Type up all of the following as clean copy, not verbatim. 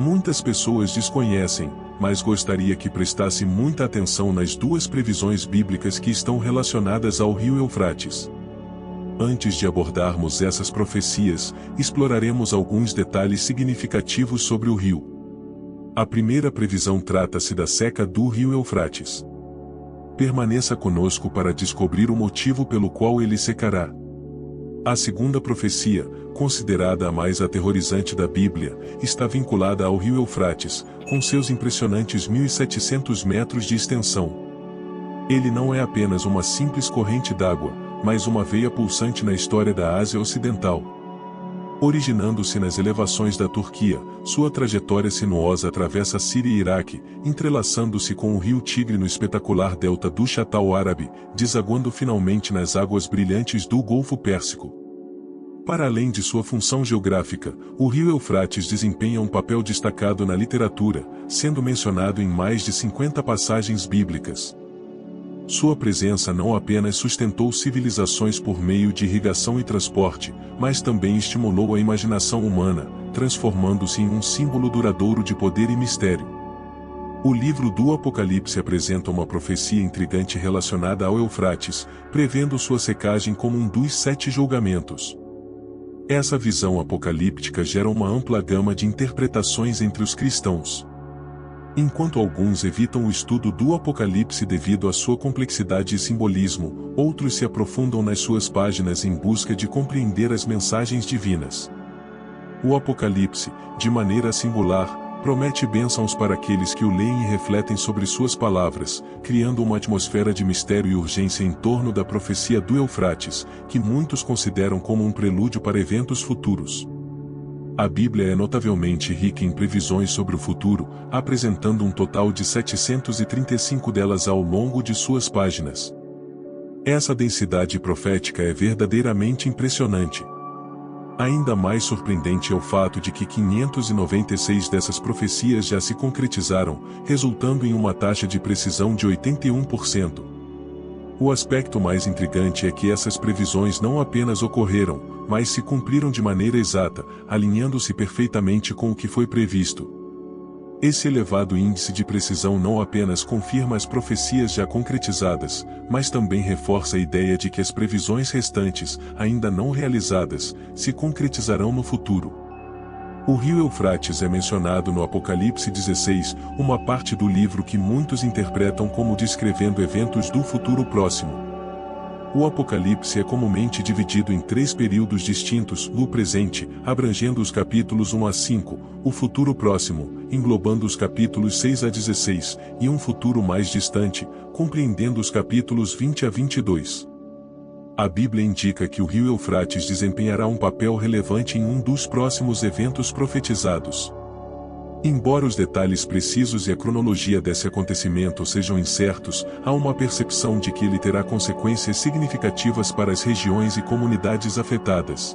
Muitas pessoas desconhecem, mas gostaria que prestasse muita atenção nas duas previsões bíblicas que estão relacionadas ao rio Eufrates. Antes de abordarmos essas profecias, exploraremos alguns detalhes significativos sobre o rio. A primeira previsão trata-se da seca do rio Eufrates. Permaneça conosco para descobrir o motivo pelo qual ele secará. A segunda profecia, considerada a mais aterrorizante da Bíblia, está vinculada ao rio Eufrates, com seus impressionantes 1.700 metros de extensão. Ele não é apenas uma simples corrente d'água, mas uma veia pulsante na história da Ásia Ocidental. Originando-se nas elevações da Turquia, sua trajetória sinuosa atravessa a Síria e Iraque, entrelaçando-se com o rio Tigre no espetacular delta do Chatal Árabe, desaguando finalmente nas águas brilhantes do Golfo Pérsico. Para além de sua função geográfica, o rio Eufrates desempenha um papel destacado na literatura, sendo mencionado em mais de 50 passagens bíblicas. Sua presença não apenas sustentou civilizações por meio de irrigação e transporte, mas também estimulou a imaginação humana, transformando-se em um símbolo duradouro de poder e mistério. O livro do Apocalipse apresenta uma profecia intrigante relacionada ao Eufrates, prevendo sua secagem como um dos 7 julgamentos. Essa visão apocalíptica gera uma ampla gama de interpretações entre os cristãos. Enquanto alguns evitam o estudo do Apocalipse devido à sua complexidade e simbolismo, outros se aprofundam nas suas páginas em busca de compreender as mensagens divinas. O Apocalipse, de maneira singular, promete bênçãos para aqueles que o leem e refletem sobre suas palavras, criando uma atmosfera de mistério e urgência em torno da profecia do Eufrates, que muitos consideram como um prelúdio para eventos futuros. A Bíblia é notavelmente rica em previsões sobre o futuro, apresentando um total de 735 delas ao longo de suas páginas. Essa densidade profética é verdadeiramente impressionante. Ainda mais surpreendente é o fato de que 596 dessas profecias já se concretizaram, resultando em uma taxa de precisão de 81%. O aspecto mais intrigante é que essas previsões não apenas ocorreram, mas se cumpriram de maneira exata, alinhando-se perfeitamente com o que foi previsto. Esse elevado índice de precisão não apenas confirma as profecias já concretizadas, mas também reforça a ideia de que as previsões restantes, ainda não realizadas, se concretizarão no futuro. O rio Eufrates é mencionado no Apocalipse 16, uma parte do livro que muitos interpretam como descrevendo eventos do futuro próximo. O Apocalipse é comumente dividido em 3 períodos distintos: o presente, abrangendo os capítulos 1 a 5, o futuro próximo, englobando os capítulos 6 a 16, e um futuro mais distante, compreendendo os capítulos 20 a 22. A Bíblia indica que o rio Eufrates desempenhará um papel relevante em um dos próximos eventos profetizados. Embora os detalhes precisos e a cronologia desse acontecimento sejam incertos, há uma percepção de que ele terá consequências significativas para as regiões e comunidades afetadas.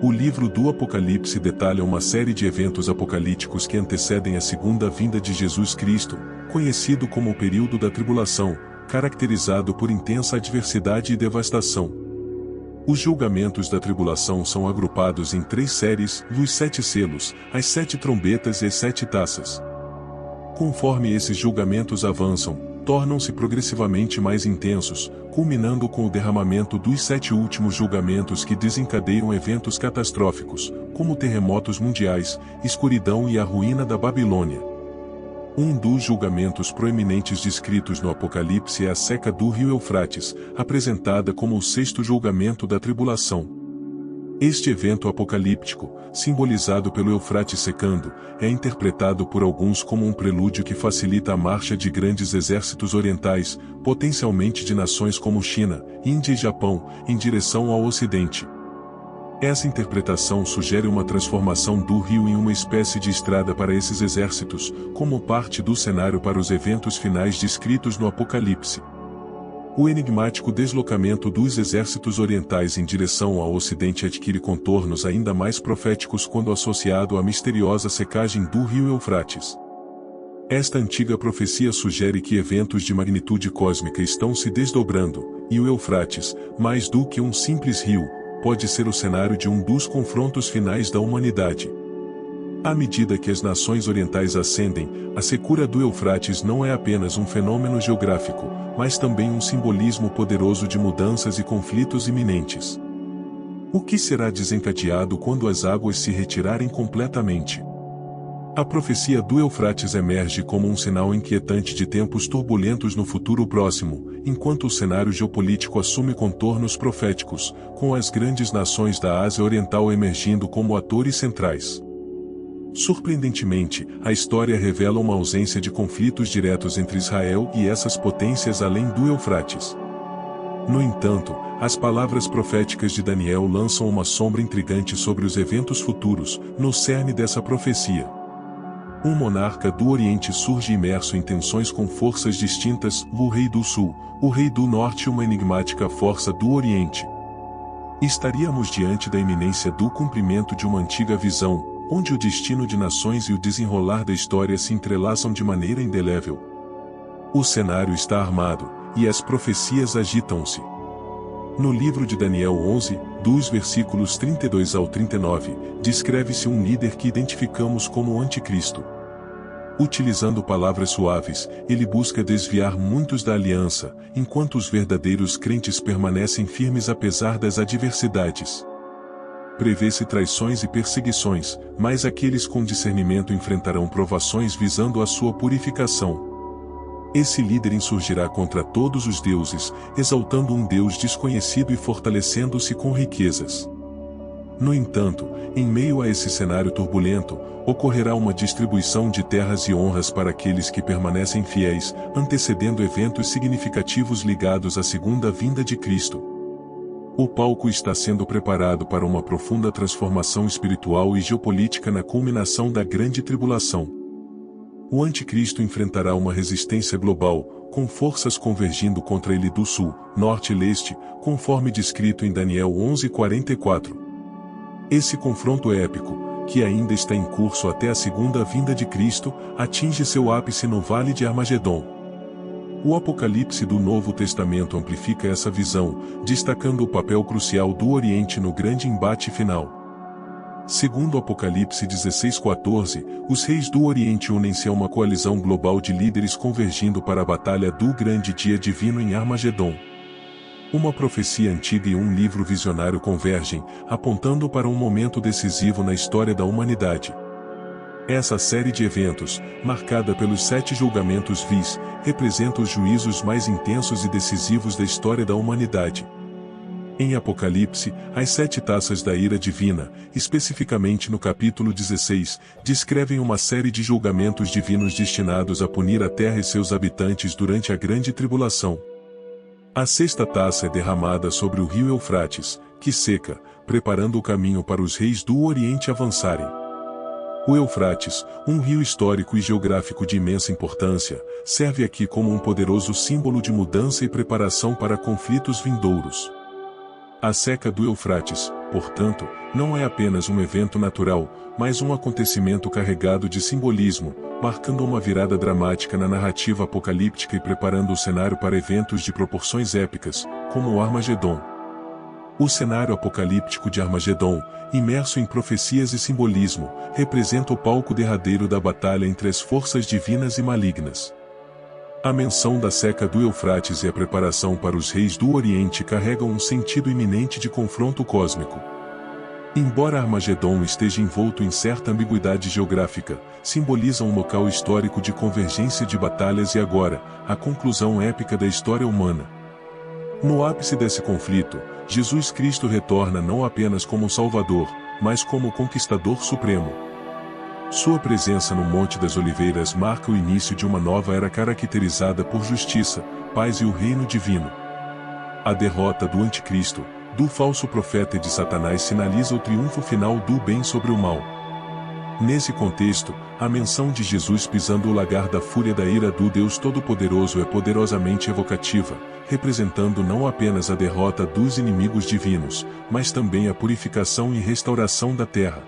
O livro do Apocalipse detalha uma série de eventos apocalípticos que antecedem a segunda vinda de Jesus Cristo, conhecido como o período da tribulação, caracterizado por intensa adversidade e devastação. Os julgamentos da tribulação são agrupados em 3 séries: os 7 selos, as 7 trombetas e as 7 taças. Conforme esses julgamentos avançam, tornam-se progressivamente mais intensos, culminando com o derramamento dos 7 últimos julgamentos que desencadeiam eventos catastróficos, como terremotos mundiais, escuridão e a ruína da Babilônia. Um dos julgamentos proeminentes descritos no Apocalipse é a seca do rio Eufrates, apresentada como o 6º julgamento da tribulação. Este evento apocalíptico, simbolizado pelo Eufrates secando, é interpretado por alguns como um prelúdio que facilita a marcha de grandes exércitos orientais, potencialmente de nações como China, Índia e Japão, em direção ao Ocidente. Essa interpretação sugere uma transformação do rio em uma espécie de estrada para esses exércitos, como parte do cenário para os eventos finais descritos no Apocalipse. O enigmático deslocamento dos exércitos orientais em direção ao Ocidente adquire contornos ainda mais proféticos quando associado à misteriosa secagem do rio Eufrates. Esta antiga profecia sugere que eventos de magnitude cósmica estão se desdobrando, e o Eufrates, mais do que um simples rio, pode ser o cenário de um dos confrontos finais da humanidade. À medida que as nações orientais ascendem, a secura do Eufrates não é apenas um fenômeno geográfico, mas também um simbolismo poderoso de mudanças e conflitos iminentes. O que será desencadeado quando as águas se retirarem completamente? A profecia do Eufrates emerge como um sinal inquietante de tempos turbulentos no futuro próximo, enquanto o cenário geopolítico assume contornos proféticos, com as grandes nações da Ásia Oriental emergindo como atores centrais. Surpreendentemente, a história revela uma ausência de conflitos diretos entre Israel e essas potências além do Eufrates. No entanto, as palavras proféticas de Daniel lançam uma sombra intrigante sobre os eventos futuros, no cerne dessa profecia. Um monarca do Oriente surge imerso em tensões com forças distintas, o Rei do Sul, o Rei do Norte e uma enigmática força do Oriente. Estaríamos diante da iminência do cumprimento de uma antiga visão, onde o destino de nações e o desenrolar da história se entrelaçam de maneira indelével. O cenário está armado, e as profecias agitam-se. No livro de Daniel 11, dos versículos 32 ao 39, descreve-se um líder que identificamos como o Anticristo. Utilizando palavras suaves, ele busca desviar muitos da aliança, enquanto os verdadeiros crentes permanecem firmes apesar das adversidades. Prevê-se traições e perseguições, mas aqueles com discernimento enfrentarão provações visando a sua purificação. Esse líder insurgirá contra todos os deuses, exaltando um Deus desconhecido e fortalecendo-se com riquezas. No entanto, em meio a esse cenário turbulento, ocorrerá uma distribuição de terras e honras para aqueles que permanecem fiéis, antecedendo eventos significativos ligados à segunda vinda de Cristo. O palco está sendo preparado para uma profunda transformação espiritual e geopolítica na culminação da Grande Tribulação. O Anticristo enfrentará uma resistência global, com forças convergindo contra ele do sul, norte e leste, conforme descrito em Daniel 11:44. Esse confronto épico, que ainda está em curso até a segunda vinda de Cristo, atinge seu ápice no Vale de Armagedon. O Apocalipse do Novo Testamento amplifica essa visão, destacando o papel crucial do Oriente no grande embate final. Segundo Apocalipse 16:14, os reis do Oriente unem-se a uma coalizão global de líderes convergindo para a batalha do grande dia divino em Armagedon. Uma profecia antiga e um livro visionário convergem, apontando para um momento decisivo na história da humanidade. Essa série de eventos, marcada pelos 7 julgamentos vis, representa os juízos mais intensos e decisivos da história da humanidade. Em Apocalipse, as 7 taças da ira divina, especificamente no capítulo 16, descrevem uma série de julgamentos divinos destinados a punir a terra e seus habitantes durante a grande tribulação. A 6ª taça é derramada sobre o rio Eufrates, que seca, preparando o caminho para os reis do Oriente avançarem. O Eufrates, um rio histórico e geográfico de imensa importância, serve aqui como um poderoso símbolo de mudança e preparação para conflitos vindouros. A seca do Eufrates, portanto, não é apenas um evento natural, mas um acontecimento carregado de simbolismo, marcando uma virada dramática na narrativa apocalíptica e preparando o cenário para eventos de proporções épicas, como o Armagedon. O cenário apocalíptico de Armagedon, imerso em profecias e simbolismo, representa o palco derradeiro da batalha entre as forças divinas e malignas. A menção da seca do Eufrates e a preparação para os reis do Oriente carregam um sentido iminente de confronto cósmico. Embora Armagedon esteja envolto em certa ambiguidade geográfica, simboliza um local histórico de convergência de batalhas e agora, a conclusão épica da história humana. No ápice desse conflito, Jesus Cristo retorna não apenas como Salvador, mas como Conquistador Supremo. Sua presença no Monte das Oliveiras marca o início de uma nova era caracterizada por justiça, paz e o reino divino. A derrota do Anticristo, do falso profeta e de Satanás sinaliza o triunfo final do bem sobre o mal. Nesse contexto, a menção de Jesus pisando o lagar da fúria da ira do Deus Todo-Poderoso é poderosamente evocativa, representando não apenas a derrota dos inimigos divinos, mas também a purificação e restauração da terra.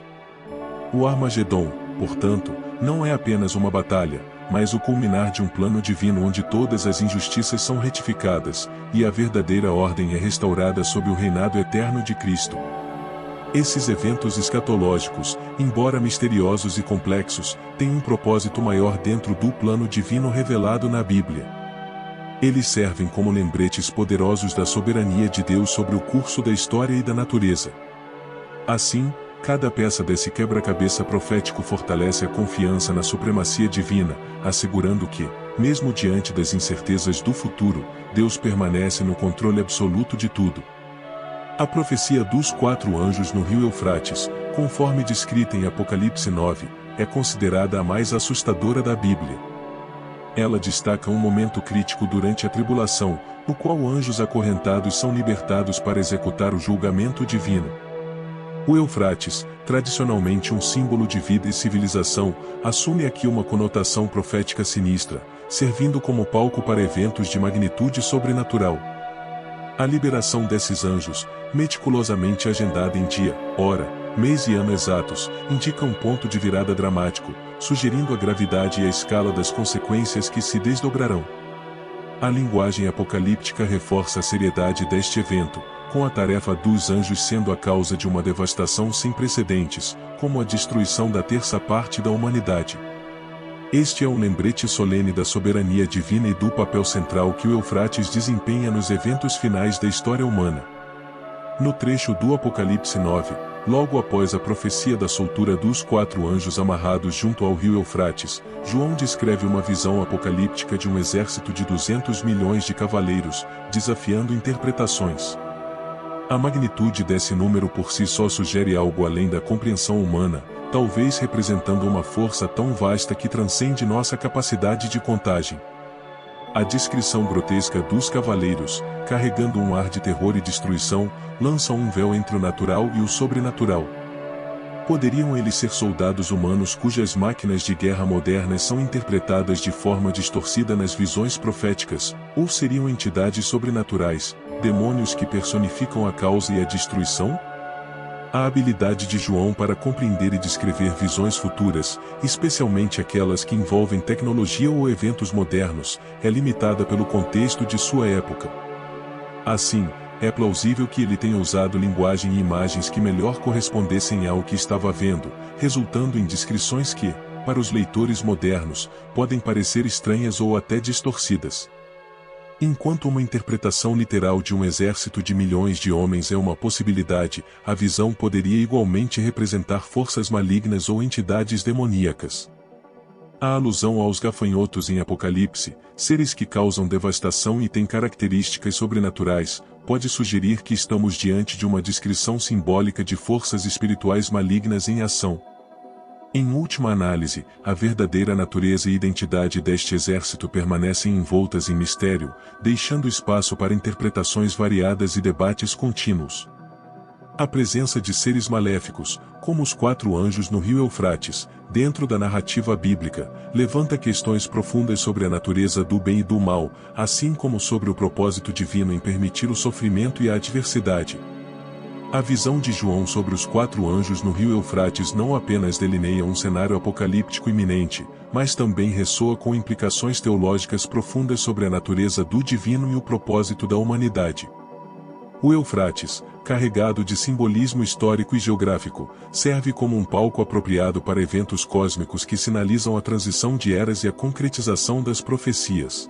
O Armagedon, portanto, não é apenas uma batalha, mas o culminar de um plano divino onde todas as injustiças são retificadas, e a verdadeira ordem é restaurada sob o reinado eterno de Cristo. Esses eventos escatológicos, embora misteriosos e complexos, têm um propósito maior dentro do plano divino revelado na Bíblia. Eles servem como lembretes poderosos da soberania de Deus sobre o curso da história e da natureza. Assim, cada peça desse quebra-cabeça profético fortalece a confiança na supremacia divina, assegurando que, mesmo diante das incertezas do futuro, Deus permanece no controle absoluto de tudo. A profecia dos 4 anjos no rio Eufrates, conforme descrita em Apocalipse 9, é considerada a mais assustadora da Bíblia. Ela destaca um momento crítico durante a tribulação, no qual anjos acorrentados são libertados para executar o julgamento divino. O Eufrates, tradicionalmente um símbolo de vida e civilização, assume aqui uma conotação profética sinistra, servindo como palco para eventos de magnitude sobrenatural. A liberação desses anjos, meticulosamente agendada em dia, hora, mês e ano exatos, indica um ponto de virada dramático, sugerindo a gravidade e a escala das consequências que se desdobrarão. A linguagem apocalíptica reforça a seriedade deste evento, com a tarefa dos anjos sendo a causa de uma devastação sem precedentes, como a destruição da terça parte da humanidade. Este é um lembrete solene da soberania divina e do papel central que o Eufrates desempenha nos eventos finais da história humana. No trecho do Apocalipse 9, logo após a profecia da soltura dos 4 anjos amarrados junto ao rio Eufrates, João descreve uma visão apocalíptica de um exército de 200 milhões de cavaleiros, desafiando interpretações. A magnitude desse número por si só sugere algo além da compreensão humana, talvez representando uma força tão vasta que transcende nossa capacidade de contagem. A descrição grotesca dos cavaleiros, carregando um ar de terror e destruição, lança um véu entre o natural e o sobrenatural. Poderiam eles ser soldados humanos cujas máquinas de guerra modernas são interpretadas de forma distorcida nas visões proféticas, ou seriam entidades sobrenaturais, demônios que personificam a causa e a destruição? A habilidade de João para compreender e descrever visões futuras, especialmente aquelas que envolvem tecnologia ou eventos modernos, é limitada pelo contexto de sua época. Assim, é plausível que ele tenha usado linguagem e imagens que melhor correspondessem ao que estava vendo, resultando em descrições que, para os leitores modernos, podem parecer estranhas ou até distorcidas. Enquanto uma interpretação literal de um exército de milhões de homens é uma possibilidade, a visão poderia igualmente representar forças malignas ou entidades demoníacas. A alusão aos gafanhotos em Apocalipse, seres que causam devastação e têm características sobrenaturais, pode sugerir que estamos diante de uma descrição simbólica de forças espirituais malignas em ação. Em última análise, a verdadeira natureza e identidade deste exército permanecem envoltas em mistério, deixando espaço para interpretações variadas e debates contínuos. A presença de seres maléficos, como os 4 anjos no rio Eufrates, dentro da narrativa bíblica, levanta questões profundas sobre a natureza do bem e do mal, assim como sobre o propósito divino em permitir o sofrimento e a adversidade. A visão de João sobre os 4 anjos no rio Eufrates não apenas delineia um cenário apocalíptico iminente, mas também ressoa com implicações teológicas profundas sobre a natureza do divino e o propósito da humanidade. O Eufrates, carregado de simbolismo histórico e geográfico, serve como um palco apropriado para eventos cósmicos que sinalizam a transição de eras e a concretização das profecias.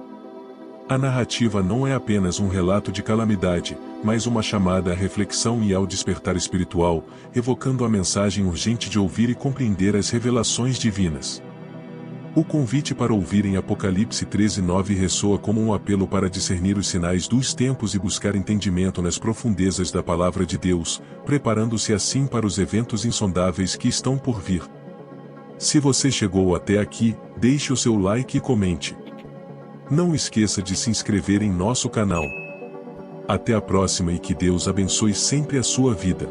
A narrativa não é apenas um relato de calamidade, mas uma chamada à reflexão e ao despertar espiritual, evocando a mensagem urgente de ouvir e compreender as revelações divinas. O convite para ouvir em Apocalipse 13:9 ressoa como um apelo para discernir os sinais dos tempos e buscar entendimento nas profundezas da Palavra de Deus, preparando-se assim para os eventos insondáveis que estão por vir. Se você chegou até aqui, deixe o seu like e comente. Não esqueça de se inscrever em nosso canal. Até a próxima e que Deus abençoe sempre a sua vida.